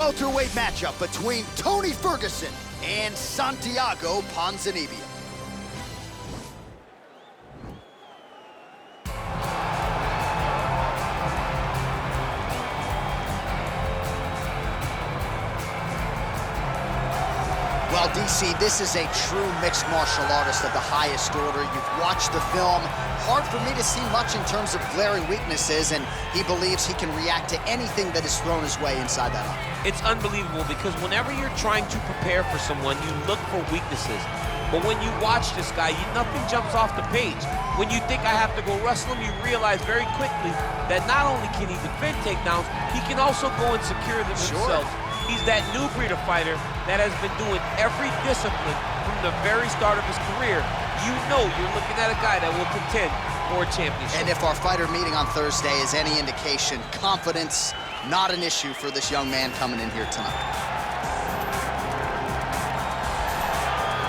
Welterweight matchup between Tony Ferguson and Santiago Ponzignibio. Well, DC, this is a true mixed martial artist of the highest order. You've watched the film. Hard for me to see much in terms of glaring weaknesses, and he believes he can react to anything that is thrown his way inside that octagon. It's unbelievable because whenever you're trying to prepare for someone, you look for weaknesses. But when you watch this guy, nothing jumps off the page. When you think I have to go wrestle him, you realize very quickly that not only can he defend takedowns, he can also go and secure them himself. He's that new breed of fighter that has been doing every discipline from the very start of his career. You know you're looking at a guy that will contend for a championship. And if our fighter meeting on Thursday is any indication, confidence, not an issue for this young man coming in here tonight.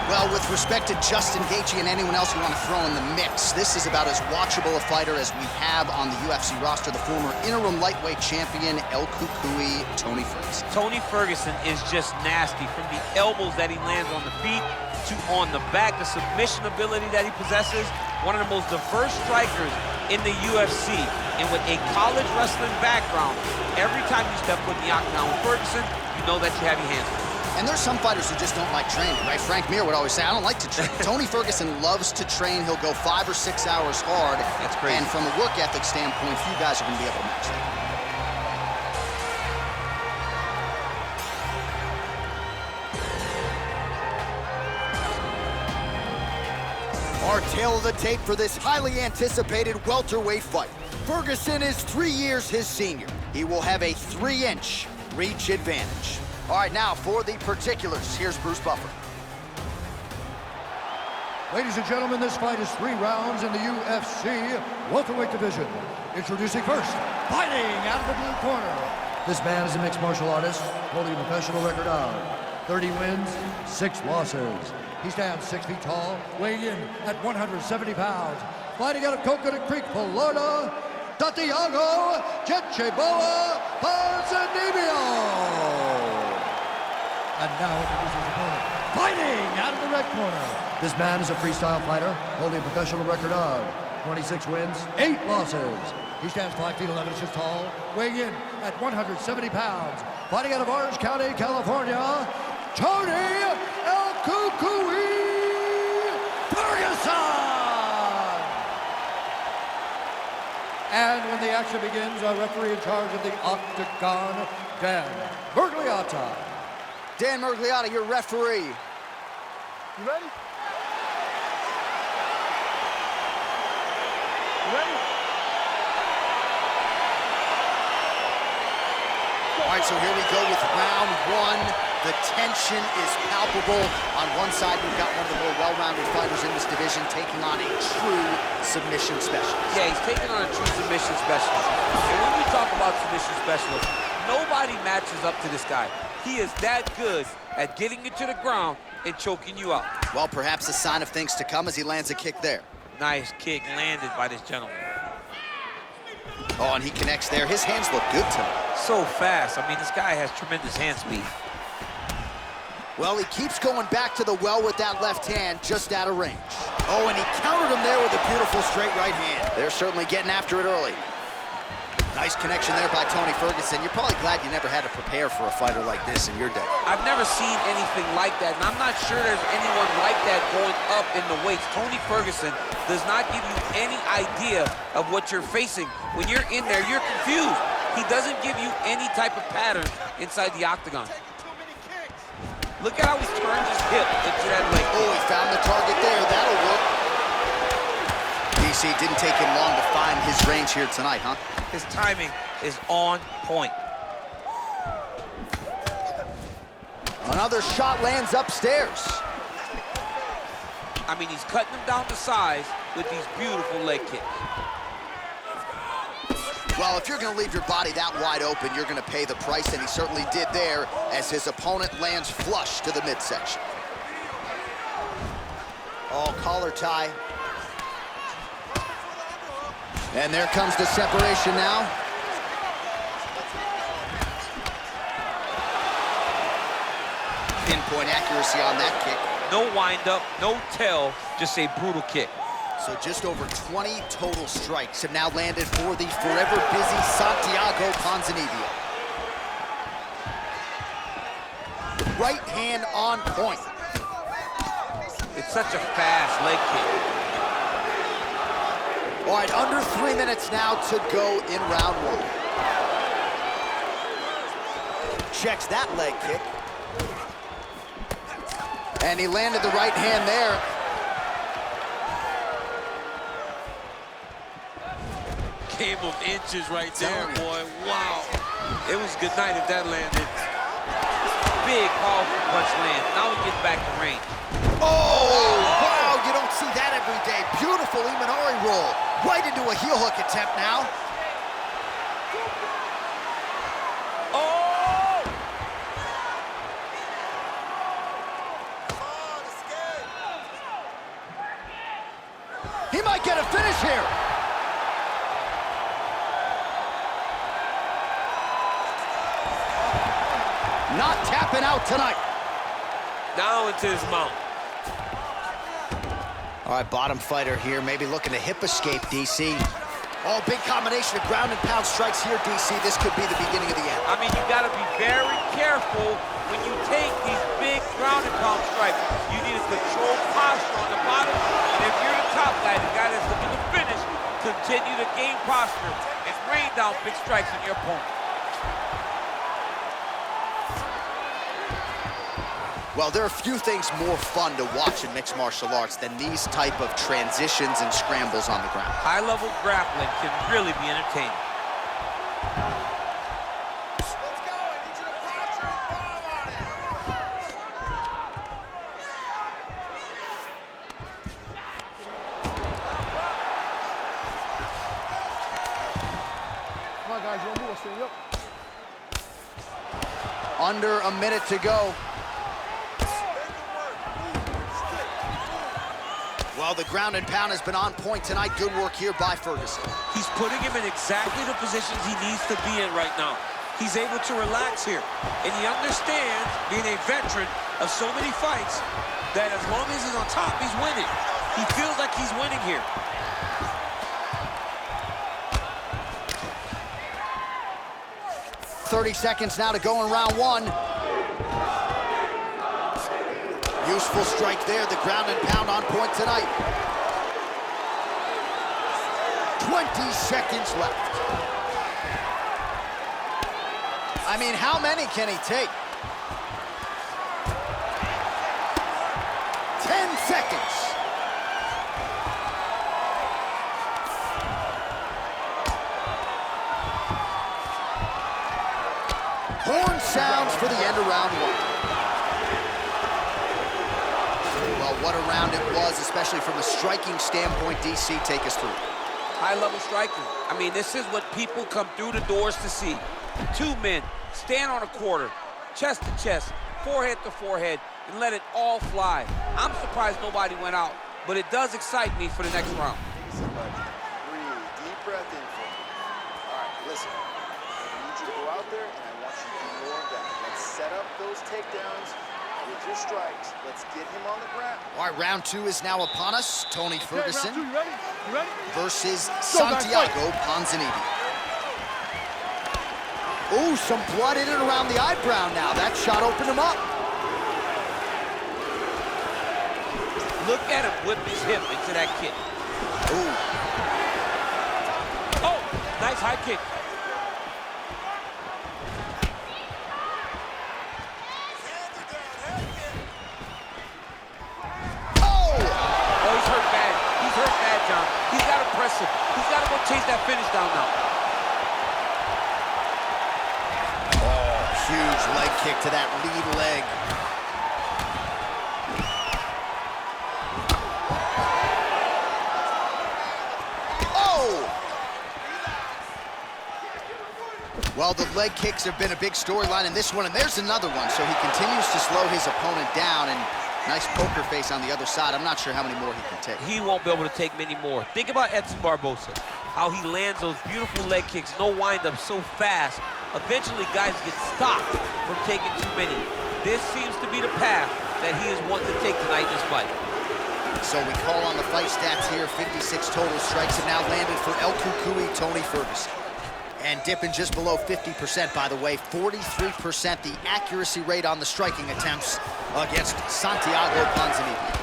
Well, with respect to Justin Gaethje and anyone else you want to throw in the mix, this is about as watchable a fighter as we have on the UFC roster, the former interim lightweight champion, El Cucuy, Tony Ferguson. Tony Ferguson is just nasty, from the elbows that he lands on the feet to on the back, the submission ability that he possesses, one of the most diverse strikers in the UFC. And with a college wrestling background, every time you step foot in the octagon with Ferguson, you know that you have your hands full. And there's some fighters who just don't like training, right? Frank Mir would always say, I don't like to train. Tony Ferguson loves to train. He'll go 5 or 6 hours hard. That's crazy. And from a work ethic standpoint, few guys are going to be able to match that. Our tale of the tape for this highly anticipated welterweight fight. Ferguson is 3 years his senior. He will have a 3-inch reach advantage. All right, now for the particulars, here's Bruce Buffer. Ladies and gentlemen, this fight is 3 rounds in the UFC welterweight division. Introducing first, fighting out of the blue corner. This man is a mixed martial artist, holding a professional record of 30 wins, 6 losses. He stands 6 feet tall, weighing in at 170 pounds. Fighting out of Coconut Creek, Florida, Santiago Ponzignibio. And now introduces his opponent, fighting out of the red corner. This man is a freestyle fighter, holding a professional record of 26 wins, 8 losses. He stands 5 feet 11 inches tall, weighing in at 170 pounds. Fighting out of Orange County, California, Tony El Cucuy Ferguson! And when the action begins, our referee in charge of the octagon, Dan Miragliotta. Dan Miragliotta, your referee. You ready? You ready? All right, so here we go with round 1. The tension is palpable. On one side, we've got one of the more well-rounded fighters in this division taking on a true submission specialist. Yeah, he's taking on a true submission specialist. And when we talk about submission specialists, nobody matches up to this guy. He is that good at getting you to the ground and choking you out. Well, perhaps a sign of things to come as he lands a kick there. Nice kick landed by this gentleman. Oh, and he connects there. His hands look good to him. So fast. I mean, this guy has tremendous hand speed. Well, he keeps going back to the well with that left hand, just out of range. Oh, and he countered him there with a beautiful straight right hand. They're certainly getting after it early. Nice connection there by Tony Ferguson. You're probably glad you never had to prepare for a fighter like this in your day. I've never seen anything like that, and I'm not sure there's anyone like that going up in the weights. Tony Ferguson does not give you any idea of what you're facing. When you're in there, you're confused. He doesn't give you any type of pattern inside the octagon. Look at how he turns his hip into that leg. Oh, he found the target there. That'll work. DC, didn't take him long to find his range here tonight, huh? His timing is on point. Another shot lands upstairs. I mean, he's cutting them down to size with these beautiful leg kicks. Well, if you're going to leave your body that wide open, you're going to pay the price, and he certainly did there as his opponent lands flush to the midsection. Oh, collar tie. And there comes the separation now. pinpoint accuracy on that kick. No wind-up, no tell, just a brutal kick. So just over 20 total strikes have now landed for the forever busy Santiago Ponzignibio. Right hand on point. It's such a fast leg kick. All right, under 3 minutes now to go in round one. Checks that leg kick. And he landed the right hand there. Game of inches right there, boy. Wow. It was good night if that landed. Big, powerful punch land. Now we get back to range. Oh, wow, you don't see that every day. Beautiful Imanari roll. Right into a heel hook attempt now. Oh! He might get a finish here. Not tapping out tonight. Now into his mount. All right, bottom fighter here, maybe looking to hip escape, DC. Oh, big combination of ground and pound strikes here, DC. This could be the beginning of the end. I mean, you got to be very careful when you take these big ground and pound strikes. You need a controlled posture on the bottom. And if you're the top guy, the guy that's looking to finish, continue to gain posture and rain down big strikes on your opponent. Well, there are few things more fun to watch in mixed martial arts than these type of transitions and scrambles on the ground. High-level grappling can really be entertaining. Let's go. I need you to posture and bomb on it. Come on, guys, you want to move? Stand up. Under a minute to go. Well, the ground and pound has been on point tonight. Good work here by Ferguson. He's putting him in exactly the positions he needs to be in right now. He's able to relax here. And he understands, being a veteran of so many fights, that as long as he's on top, he's winning. He feels like he's winning here. .30 seconds now to go in round one. Useful strike there, the ground and pound on point tonight. 20 seconds left. I mean, how many can he take? 10 seconds. Horn sounds for the end of round one. Well, what a round it was, especially from a striking standpoint. DC, take us through. High-level striking. I mean, this is what people come through the doors to see. Two men stand on a quarter, chest to chest, forehead to forehead, and let it all fly. I'm surprised nobody went out, but it does excite me for the next round. Somebody breathe, deep breath in for me. All right, listen. I need you to go out there, and I want you to do more of that. Let's set up those takedowns with your strikes. Let's get him on the ground. All right, round two is now upon us. Tony Ferguson Okay, round two, you ready? You ready? versus Go, guys, Santiago Ponzignibio. Ooh, some blood in and around the eyebrow now. That shot opened him up. Look at him whip his hip into that kick. Ooh. Oh, nice high kick. Oh! Oh, he's hurt bad. He's hurt bad, John. He's got to press him. He's got to go chase that finish down now. Oh, huge leg kick to that lead leg. Well, the leg kicks have been a big storyline in this one, and there's another one. So he continues to slow his opponent down, and nice poker face on the other side. I'm not sure how many more he can take. He won't be able to take many more. Think about Edson Barbosa, how he lands those beautiful leg kicks, no wind-up, so fast. Eventually, guys get stopped from taking too many. This seems to be the path that he is wanting to take tonight in this fight. So we call on the fight stats here. 56 total strikes have now landed for El Cucuy, Tony Ferguson. And dipping just below 50%, by the way. 43% the accuracy rate on the striking attempts against Santiago Ponziniebbio.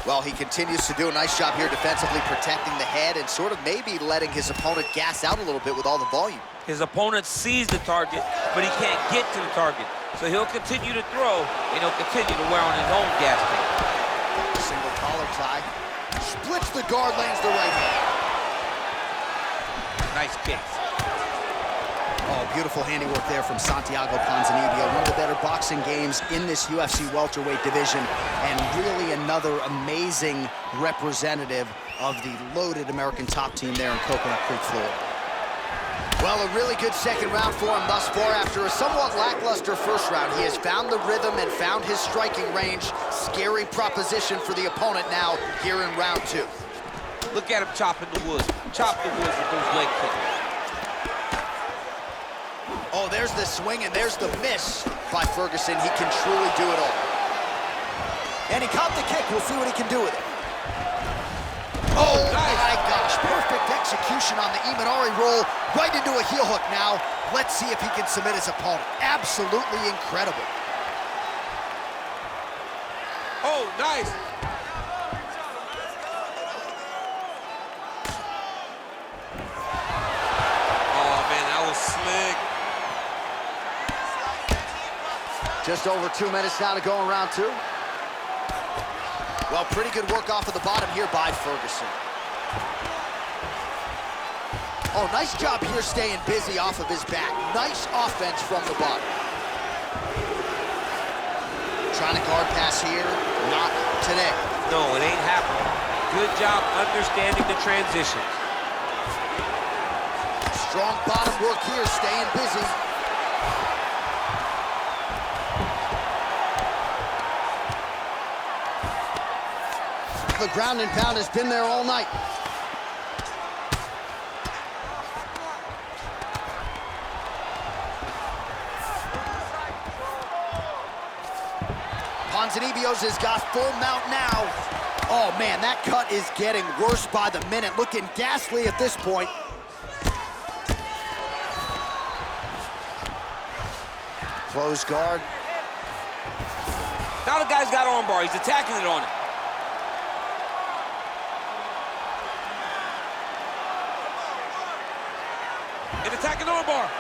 Well, he continues to do a nice job here defensively, protecting the head and sort of maybe letting his opponent gas out a little bit with all the volume. His opponent sees the target, but he can't get to the target. So he'll continue to throw, and he'll continue to wear on his own gas tank. Single collar tie. Splits the guard, lands the right hand. Nice kicks. Oh, beautiful handiwork there from Santiago Ponziniebbio. One of the better boxing games in this UFC welterweight division, and really another amazing representative of the loaded American top team there in Coconut Creek, Florida. Well, a really good second round for him thus far. After a somewhat lackluster first round, he has found the rhythm and found his striking range. Scary proposition for the opponent now here in round two. Look at him chopping the wood. Chop the wood with those leg kicks. Oh, there's the swing and there's the miss by Ferguson. He can truly do it all. And he caught the kick. We'll see what he can do with it. Oh, nice. My gosh. Perfect execution on the Imanari roll. Right into a heel hook now. Let's see if he can submit his opponent. Absolutely incredible. Oh, nice. Oh, man, that was slick. Just over 2 minutes now to go in round two. Well, pretty good work off of the bottom here by Ferguson. Oh, nice job here staying busy off of his back. Nice offense from the bottom. Trying to guard pass here. Not today. No, it ain't happening. Good job understanding the transition. Strong bottom work here, staying busy. The ground and pound has been there all night. Ponzinibbio's has got full mount now. Oh man, that cut is getting worse by the minute. Looking ghastly at this point. Close guard. Now the guy's got armbar. He's attacking it on it. And attacking armbar.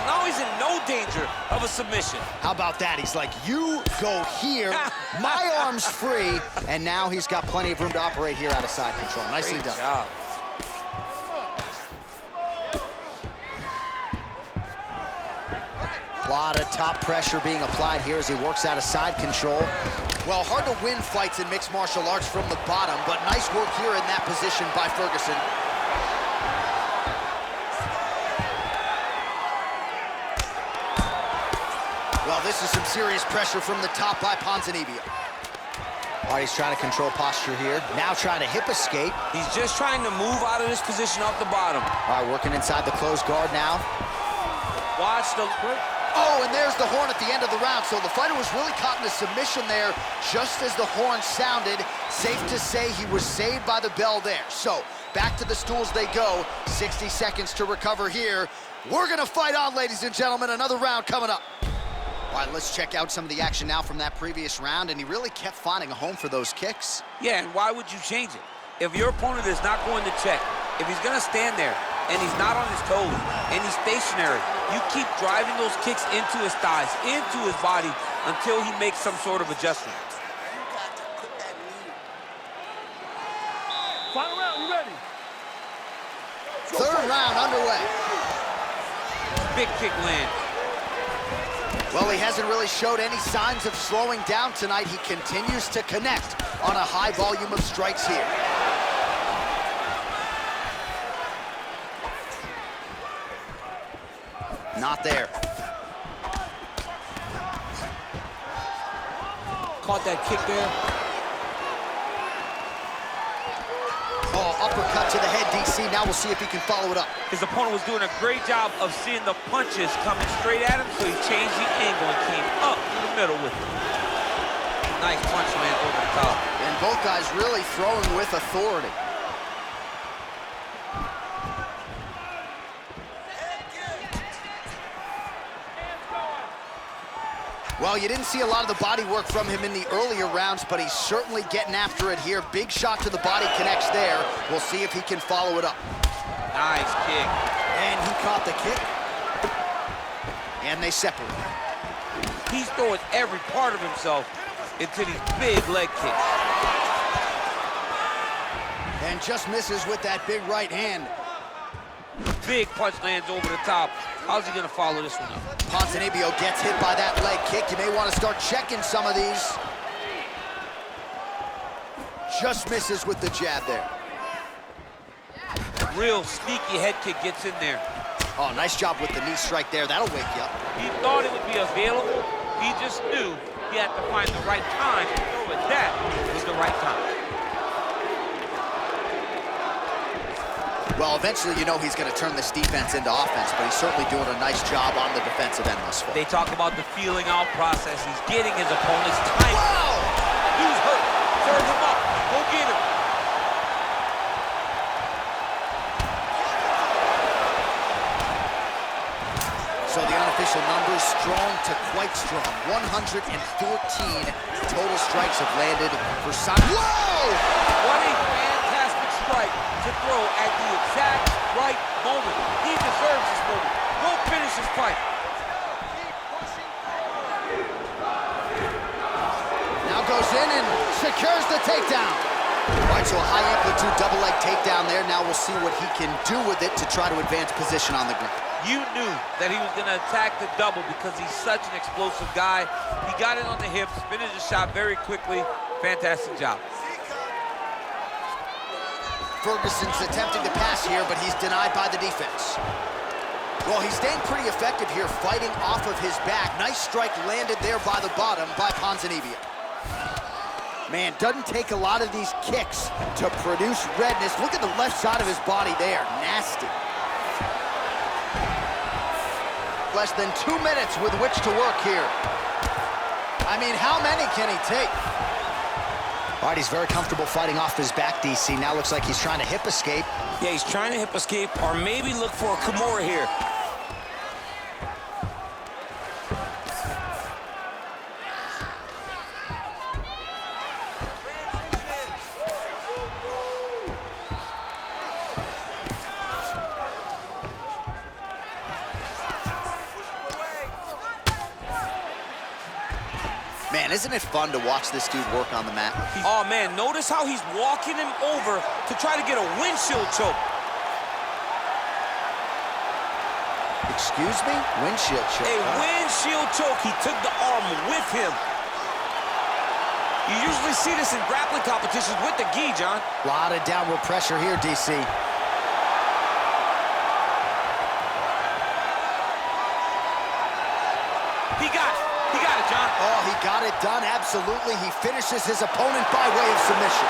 Now he's in no danger of a submission. How about that? He's like, you go here, my arm's free, and now he's got plenty of room to operate here out of side control. Nicely done. Job. A lot of top pressure being applied here as he works out of side control. Well, hard to win fights in mixed martial arts from the bottom, but nice work here in that position by Ferguson. Well, this is some serious pressure from the top by Ponzinibbio. All right, he's trying to control posture here. Now trying to hip escape. He's just trying to move out of this position off the bottom. All right, working inside the closed guard now. Watch the... Oh, and there's the horn at the end of the round. So the fighter was really caught in a submission there just as the horn sounded. Safe to say he was saved by the bell there. So back to the stools they go. 60 seconds to recover here. We're gonna fight on, ladies and gentlemen. Another round coming up. All right, let's check out some of the action now from that previous round, and he really kept finding a home for those kicks. Yeah, and why would you change it? If your opponent is not going to check, if he's gonna stand there and he's not on his toes and he's stationary, you keep driving those kicks into his thighs, into his body until he makes some sort of adjustment. Final round, you ready? Third round underway. Big kick lands. Well, he hasn't really showed any signs of slowing down tonight. He continues to connect on a high volume of strikes here. Not there. Caught that kick there. uppercut to the head, DC. Now we'll see if he can follow it up. His opponent was doing a great job of seeing the punches coming straight at him, so he changed the angle and came up through the middle with it. Nice punch lands over the top. And both guys really throwing with authority. Well, you didn't see a lot of the body work from him in the earlier rounds, but he's certainly getting after it here. Big shot to the body connects there. We'll see if he can follow it up. Nice kick. And he caught the kick. And they separate. He's throwing every part of himself into these big leg kicks. And just misses with that big right hand. Big punch lands over the top. How's he gonna follow this one up? Ponzignibio gets hit by that leg kick. You may want to start checking some of these. Just misses with the jab there. Real sneaky head kick gets in there. Oh, nice job with the knee strike there. That'll wake you up. He thought it would be available. He just knew he had to find the right time to throw it. That was the right time. Well, eventually you know he's going to turn this defense into offense, but he's certainly doing a nice job on the defensive end thus far. They talk about the feeling out process. He's getting his opponent's time. Wow! Dude's hurt. Serve him up. Go get him. So the unofficial numbers, strong to quite strong. 114 total strikes have landed for Santiago. Whoa! What a fantastic strike to throw at the exact right moment. He deserves this moment. Go finish his fight. Now goes in and secures the takedown. All right, so a high amplitude double leg takedown there. Now we'll see what he can do with it to try to advance position on the ground. You knew that he was going to attack the double because he's such an explosive guy. He got it on the hips, finished the shot very quickly. Fantastic job. Ferguson's attempting to pass here, but he's denied by the defense. Well, he's staying pretty effective here, fighting off of his back. Nice strike landed there by the bottom by Ponzignibio. Man, doesn't take a lot of these kicks to produce redness. Look at the left side of his body there. Nasty. Less than 2 minutes with which to work here. I mean, how many can he take? All right, he's very comfortable fighting off his back, DC. Now looks like he's trying to hip escape. Yeah, he's trying to hip escape or maybe look for a Kimura here. Man, isn't it fun to watch this dude work on the mat? Oh, man, notice how he's walking him over to try to get a windshield choke. Excuse me? Windshield choke. A windshield choke. He took the arm with him. You usually see this in grappling competitions with the gi, John. A lot of downward pressure here, DC. He got it. He got it, John. Oh, he got it done, absolutely. He finishes his opponent by way of submission.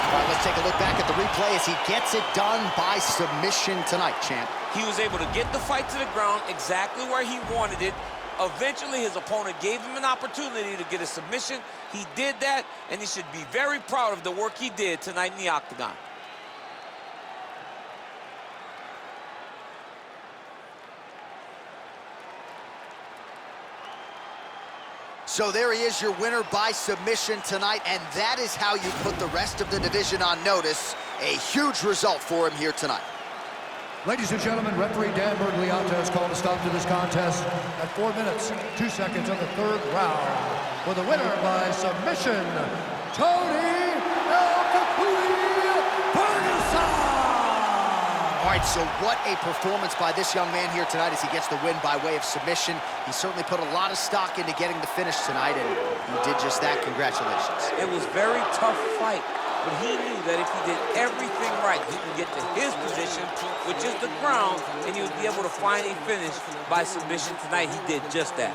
All right, let's take a look back at the replay as he gets it done by submission tonight, champ. He was able to get the fight to the ground exactly where he wanted it. Eventually, his opponent gave him an opportunity to get a submission. He did that, and he should be very proud of the work he did tonight in the octagon. So there he is, your winner by submission tonight, and that is how you put the rest of the division on notice. A huge result for him here tonight. Ladies and gentlemen, referee Dan Bergliata has called a stop to this contest at 4 minutes, 2 seconds of the third round. For the winner by submission, Tony El Ferguson! All right, so what a performance by this young man here tonight as he gets the win by way of submission. He certainly put a lot of stock into getting the finish tonight, and he did just that. Congratulations. It was a very tough fight, but he knew that if he did everything right, he could get to his position with just the ground, and he would be able to find a finish by submission. Tonight, he did just that.